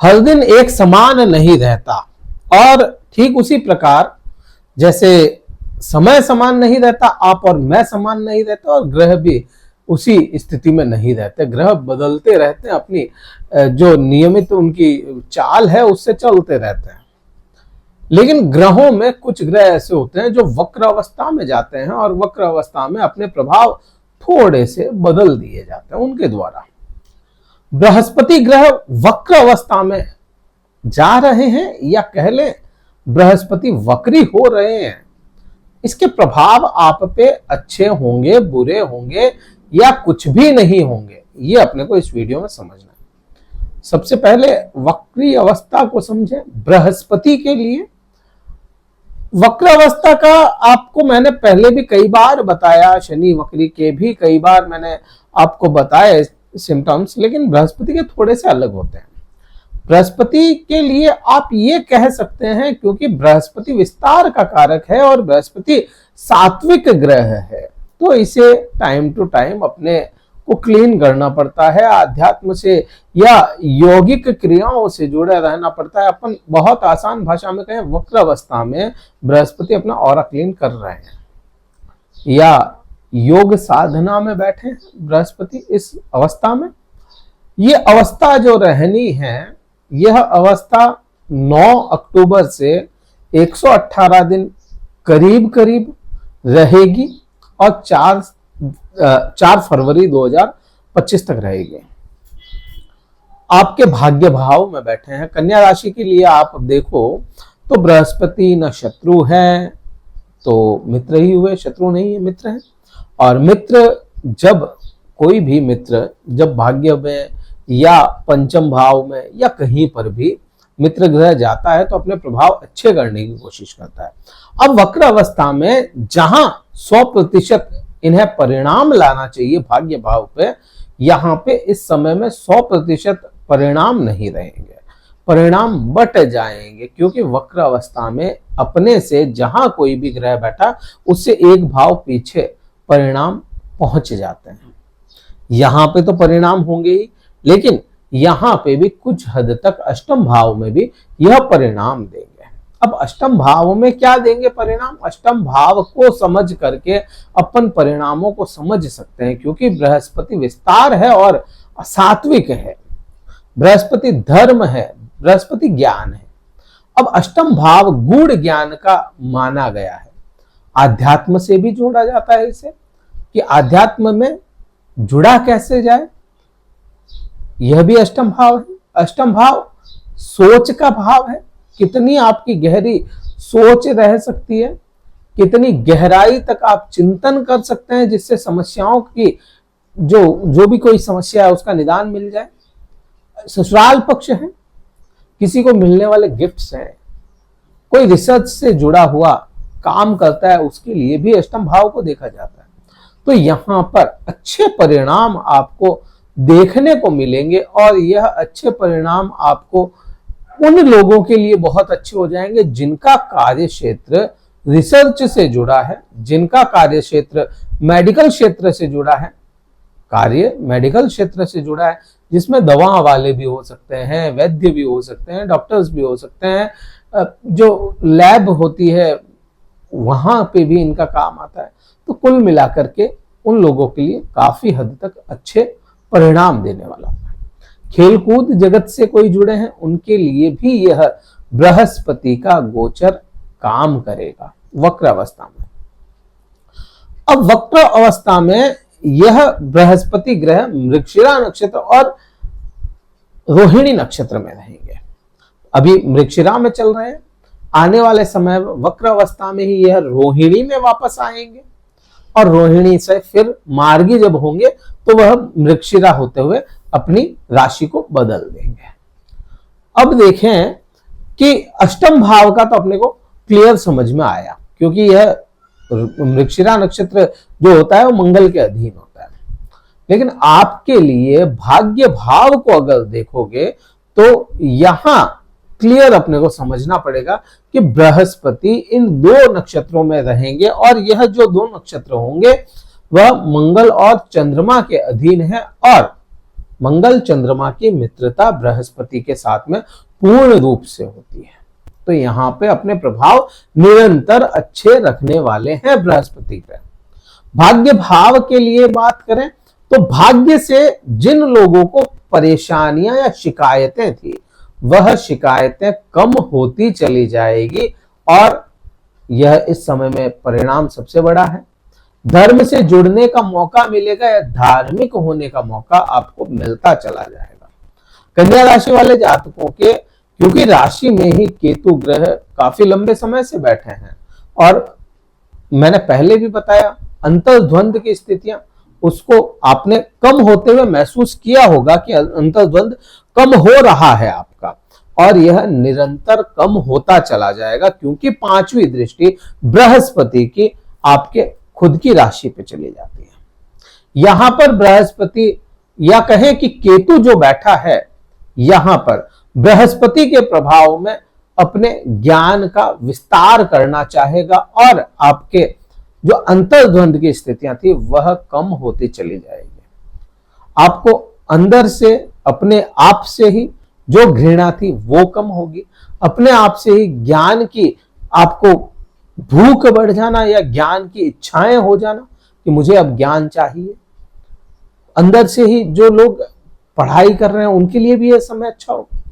हर दिन एक समान नहीं रहता, और ठीक उसी प्रकार जैसे समय समान नहीं रहता, आप और मैं समान नहीं रहते, और ग्रह भी उसी स्थिति में नहीं रहते। ग्रह बदलते रहते हैं, अपनी जो नियमित उनकी चाल है उससे चलते रहते हैं। लेकिन ग्रहों में कुछ ग्रह ऐसे होते हैं जो वक्र अवस्था में जाते हैं, और वक्र अवस्था में अपने प्रभाव थोड़े से बदल दिए जाते हैं उनके द्वारा। बृहस्पति ग्रह वक्र अवस्था में जा रहे हैं, या कह लें बृहस्पति वक्री हो रहे हैं, इसके प्रभाव आप पे अच्छे होंगे, बुरे होंगे, या कुछ भी नहीं होंगे, ये अपने को इस वीडियो में समझना है। सबसे पहले वक्री अवस्था को समझें। बृहस्पति के लिए वक्र अवस्था का आपको मैंने पहले भी कई बार बताया, शनि वक्री के भी कई बार मैंने आपको बताया सिम्टम्स, लेकिन बृहस्पति के थोड़े से अलग होते हैं। बृहस्पति के लिए आप ये कह सकते हैं, क्योंकि बृहस्पति विस्तार का कारक है और बृहस्पति सात्विक ग्रह है, तो इसे टाइम टू टाइम अपने को क्लीन करना पड़ता है, आध्यात्म से या यौगिक क्रियाओं से जुड़े रहना पड़ता है। अपन बहुत आसान भाषा में कहें, वक्र अवस्था में बृहस्पति अपना ऑरा क्लीन कर रहे हैं, या योग साधना में बैठे हैं बृहस्पति इस अवस्था में। ये अवस्था जो रहनी है, यह अवस्था 9 अक्टूबर से 118 दिन करीब करीब रहेगी, और 4 फरवरी 2025 तक रहेगी। आपके भाग्य भाव में बैठे हैं। कन्या राशि के लिए आप देखो तो बृहस्पति न शत्रु है तो मित्र ही हुए, शत्रु नहीं है, मित्र है। और मित्र, जब कोई भी मित्र जब भाग्य में या पंचम भाव में या कहीं पर भी मित्र ग्रह जाता है तो अपने प्रभाव अच्छे करने की कोशिश करता है। अब वक्र अवस्था में जहां 100% इन्हें परिणाम लाना चाहिए भाग्य भाव पे, यहां पे इस समय में 100% परिणाम नहीं रहेंगे, परिणाम बट जाएंगे, क्योंकि वक्र अवस्था में अपने से जहां कोई भी ग्रह बैठा उससे एक भाव पीछे परिणाम पहुंच जाते हैं। यहां पे तो परिणाम होंगे ही, लेकिन यहां पे भी कुछ हद तक अष्टम भाव में भी यह परिणाम देंगे। अब अष्टम भाव में क्या देंगे परिणाम? अष्टम भाव को समझ करके अपन परिणामों को समझ सकते हैं, क्योंकि बृहस्पति विस्तार है और सात्विक है, बृहस्पति धर्म है, बृहस्पति ज्ञान है। अब अष्टम भाव गूढ़ ज्ञान का माना गया है, आध्यात्म से भी जोड़ा जाता है इसे, कि आध्यात्म में जुड़ा कैसे जाए, यह भी अष्टम भाव है। अष्टम भाव सोच का भाव है, कितनी आपकी गहरी सोच रह सकती है, कितनी गहराई तक आप चिंतन कर सकते हैं जिससे समस्याओं की जो भी कोई समस्या है उसका निदान मिल जाए। ससुराल पक्ष है, किसी को मिलने वाले गिफ्ट्स हैं, कोई रिसर्च से जुड़ा हुआ काम करता है, उसके लिए भी अष्टम भाव को देखा जाता है। तो यहां पर अच्छे परिणाम आपको देखने को मिलेंगे, और यह अच्छे परिणाम आपको उन लोगों के लिए बहुत अच्छे हो जाएंगे जिनका कार्य क्षेत्र रिसर्च से जुड़ा है, जिनका कार्य क्षेत्र मेडिकल क्षेत्र से जुड़ा है, कार्य मेडिकल क्षेत्र से जुड़ा है, जिसमें दवा वाले भी हो सकते हैं, वैद्य भी हो सकते हैं, डॉक्टर्स भी हो सकते हैं, जो लैब होती है वहां पे भी इनका काम आता है। तो कुल मिलाकर के उन लोगों के लिए काफी हद तक अच्छे परिणाम देने वाला है। खेलकूद जगत से कोई जुड़े हैं उनके लिए भी यह बृहस्पति का गोचर काम करेगा वक्र अवस्था में। अब वक्र अवस्था में यह बृहस्पति ग्रह मृगशिरा नक्षत्र और रोहिणी नक्षत्र में रहेंगे। अभी मृगशिरा में चल रहे हैं, आने वाले समय वक्र अवस्था में ही यह रोहिणी में वापस आएंगे, और रोहिणी से फिर मार्गी जब होंगे तो वह मृगशिरा होते हुए अपनी राशि को बदल देंगे। अब देखें कि अष्टम भाव का तो अपने को क्लियर समझ में आया, क्योंकि यह मृगशिरा नक्षत्र जो होता है वो मंगल के अधीन होता है। लेकिन आपके लिए भाग्य भाव को अगर देखोगे तो यहां क्लियर अपने को समझना पड़ेगा कि बृहस्पति इन 2 नक्षत्रों में रहेंगे, और यह जो 2 नक्षत्र होंगे वह मंगल और चंद्रमा के अधीन है, और मंगल चंद्रमा की मित्रता बृहस्पति के साथ में पूर्ण रूप से होती है। तो यहाँ पे अपने प्रभाव निरंतर अच्छे रखने वाले हैं बृहस्पति ग्रह। भाग्य भाव के लिए बात करें तो भाग्य से जिन लोगों को परेशानियां या शिकायतें थी वह शिकायतें कम होती चली जाएगी और यह इस समय में परिणाम सबसे बड़ा है। धर्म से जुड़ने का मौका मिलेगा या धार्मिक होने का मौका आपको मिलता चला जाएगा। कन्या राशि वाले जातकों के क्योंकि राशि में ही केतु ग्रह काफी लंबे समय से बैठे हैं और मैंने पहले भी बताया अंतर्द्वंद की स्थितियां उसको आपने कम होते हुए महसूस किया होगा कि अंतर्द्वंद कम हो रहा है आपका और यह निरंतर कम होता चला जाएगा क्योंकि पांचवी दृष्टि बृहस्पति की आपके खुद की राशि पे चली जाती है। यहां पर बृहस्पति या कहें कि केतु जो बैठा है यहां पर बृहस्पति के प्रभाव में अपने ज्ञान का विस्तार करना चाहेगा और आपके जो अंतर्द्वंद की स्थितियां थी वह कम होती चली जाएगी। आपको अंदर से अपने आप से ही जो घृणा थी वो कम होगी, अपने आप से ही ज्ञान की आपको भूख बढ़ जाना या ज्ञान की इच्छाएं हो जाना कि मुझे अब ज्ञान चाहिए। अंदर से ही जो लोग पढ़ाई कर रहे हैं उनके लिए भी यह समय अच्छा होगा।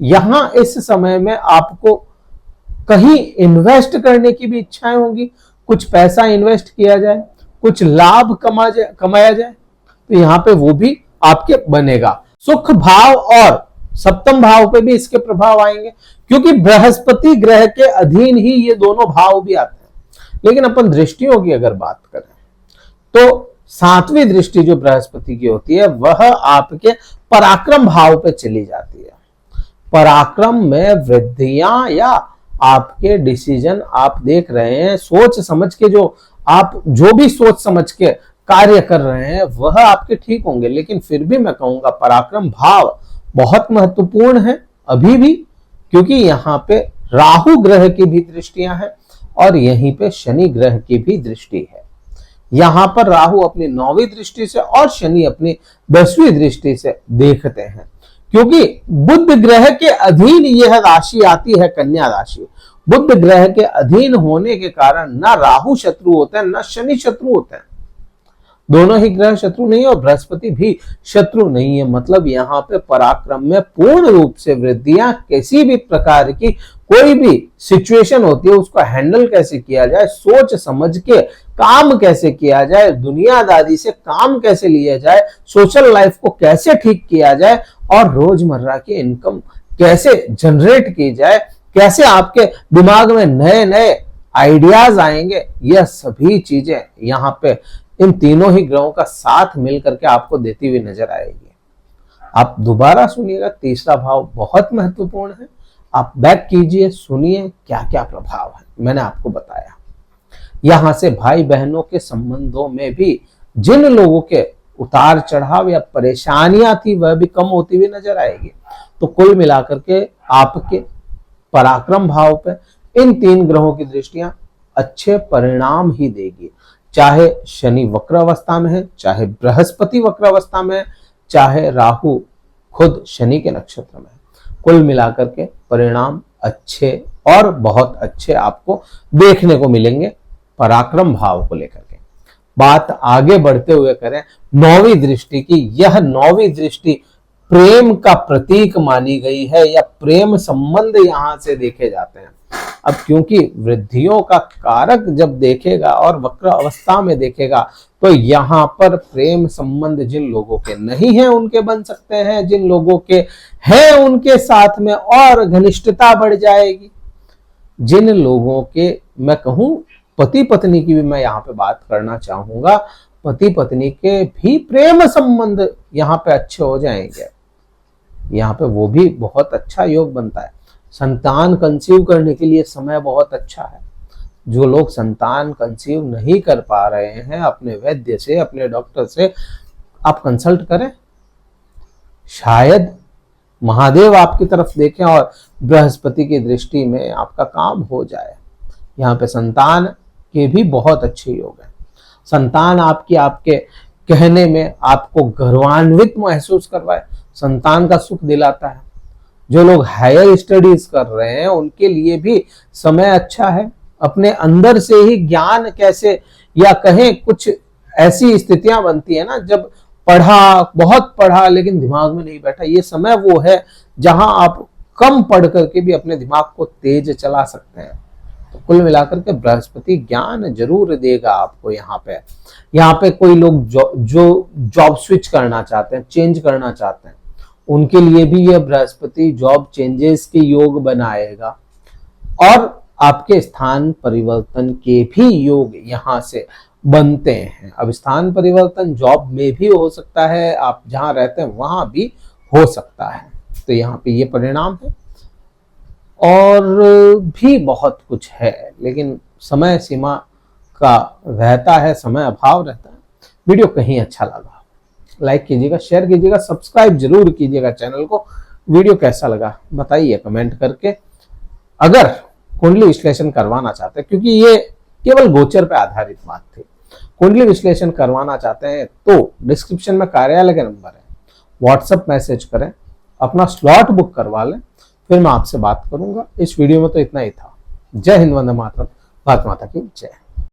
यहां इस समय में आपको कहीं इन्वेस्ट करने की भी इच्छाएं होंगी, कुछ पैसा इन्वेस्ट किया जाए, कुछ लाभ कमाया जाए, तो यहां पे वो भी आपके बनेगा। सुख भाव और सप्तम भाव पे भी इसके प्रभाव आएंगे क्योंकि बृहस्पति ग्रह के अधीन ही ये दोनों भाव भी आते हैं। लेकिन अपन दृष्टियों की अगर बात करें तो सातवीं दृष्टि जो बृहस्पति की होती है वह आपके पराक्रम भाव पे चली जाती है। पराक्रम में वृद्धियां या आपके डिसीजन आप देख रहे हैं, सोच समझ के जो भी सोच समझ के कार्य कर रहे हैं वह आपके ठीक होंगे। लेकिन फिर भी मैं कहूंगा पराक्रम भाव बहुत महत्वपूर्ण है अभी भी क्योंकि यहाँ पे राहु ग्रह की भी दृष्टियां हैं और यहीं पे शनि ग्रह की भी दृष्टि है। यहां पर राहु अपनी 9वीं दृष्टि से और शनि अपनी 10वीं दृष्टि से देखते हैं क्योंकि बुध ग्रह के अधीन यह राशि आती है कन्या राशि। बुध ग्रह के अधीन होने के कारण ना राहु शत्रु होते हैं ना शनि शत्रु होते हैं, दोनों ही ग्रह शत्रु नहीं और बृहस्पति भी शत्रु नहीं है। मतलब यहाँ पे पराक्रम में पूर्ण रूप से वृद्धियां, किसी भी प्रकार की कोई भी सिचुएशन होती है उसको हैंडल कैसे किया जाए, सोच समझ के काम कैसे किया जाए, दुनियादारी से काम कैसे लिया जाए, सोशल लाइफ को कैसे ठीक किया जाए और रोजमर्रा की इनकम कैसे जनरेट की जाए, कैसे आपके दिमाग में नए नए आइडियाज आएंगे, यह सभी चीजें यहाँ पे इन तीनों ही ग्रहों का साथ मिलकर के आपको देती हुई नजर आएगी। आप दोबारा सुनिएगा, तीसरा भाव बहुत महत्वपूर्ण है। आप बैक कीजिए, सुनिए क्या क्या प्रभाव है मैंने आपको बताया। यहां से भाई बहनों के संबंधों में भी जिन लोगों के उतार चढ़ाव या परेशानियां थी वह भी कम होती हुई नजर आएगी। तो कुल मिलाकर के आपके पराक्रम भाव पे इन 3 ग्रहों की दृष्टियां अच्छे परिणाम ही देगी, चाहे शनि वक्र अवस्था में है, चाहे बृहस्पति वक्र अवस्था में है, चाहे राहु खुद शनि के नक्षत्र में है। कुल मिलाकर के परिणाम अच्छे और बहुत अच्छे आपको देखने को मिलेंगे पराक्रम भाव को लेकर के। बात आगे बढ़ते हुए करें 9वीं दृष्टि की, यह 9वीं दृष्टि प्रेम का प्रतीक मानी गई है या प्रेम संबंध यहां से देखे जाते हैं। अब क्योंकि वृद्धियों का कारक जब देखेगा और वक्र अवस्था में देखेगा तो यहां पर प्रेम संबंध जिन लोगों के नहीं है उनके बन सकते हैं, जिन लोगों के हैं उनके साथ में और घनिष्ठता बढ़ जाएगी। जिन लोगों के मैं कहूं पति पत्नी की भी मैं यहाँ पे बात करना चाहूंगा, पति पत्नी के भी प्रेम संबंध यहाँ पे अच्छे हो जाएंगे। यहाँ पे वो भी बहुत अच्छा योग बनता है। संतान कंसीव करने के लिए समय बहुत अच्छा है। जो लोग संतान कंसीव नहीं कर पा रहे हैं अपने वैद्य से, अपने डॉक्टर से आप कंसल्ट करें, शायद महादेव आपकी तरफ देखें और बृहस्पति की दृष्टि में आपका काम हो जाए। यहाँ पे संतान के भी बहुत अच्छे योग हैं। संतान आपके कहने में आपको गौरवान्वित महसूस करवाए, संतान का सुख दिलाता है। जो लोग हायर स्टडीज कर रहे हैं उनके लिए भी समय अच्छा है। अपने अंदर से ही ज्ञान कैसे, या कहें कुछ ऐसी स्थितियां बनती है ना, जब बहुत पढ़ा लेकिन दिमाग में नहीं बैठा, ये समय वो है जहां आप कम पढ़ करके भी अपने दिमाग को तेज चला सकते हैं। तो कुल मिलाकर के बृहस्पति ज्ञान जरूर देगा आपको। यहाँ पे कोई लोग जो जॉब स्विच करना चाहते हैं, चेंज करना चाहते हैं, उनके लिए भी यह बृहस्पति जॉब चेंजेस के योग बनाएगा। और आपके स्थान परिवर्तन के भी योग यहाँ से बनते हैं। अब स्थान परिवर्तन जॉब में भी हो सकता है, आप जहां रहते हैं वहां भी हो सकता है। तो यहाँ पे ये परिणाम है। और भी बहुत कुछ है, लेकिन समय सीमा का रहता है, समय अभाव रहता है। वीडियो कहीं अच्छा लगा लाइक कीजिएगा, शेयर कीजिएगा, सब्सक्राइब जरूर कीजिएगा चैनल को। वीडियो कैसा लगा बताइए कमेंट करके। अगर कुंडली विश्लेषण करवाना चाहते हैं, क्योंकि ये केवल गोचर पर आधारित बात थी, कुंडली विश्लेषण करवाना चाहते हैं तो डिस्क्रिप्शन में कार्यालय का नंबर है, व्हाट्सएप मैसेज करें, अपना स्लॉट बुक करवा लें, फिर मैं आपसे बात करूंगा। इस वीडियो में तो इतना ही था। जय हिंद, वंदे मातरम, भारत माता की जय।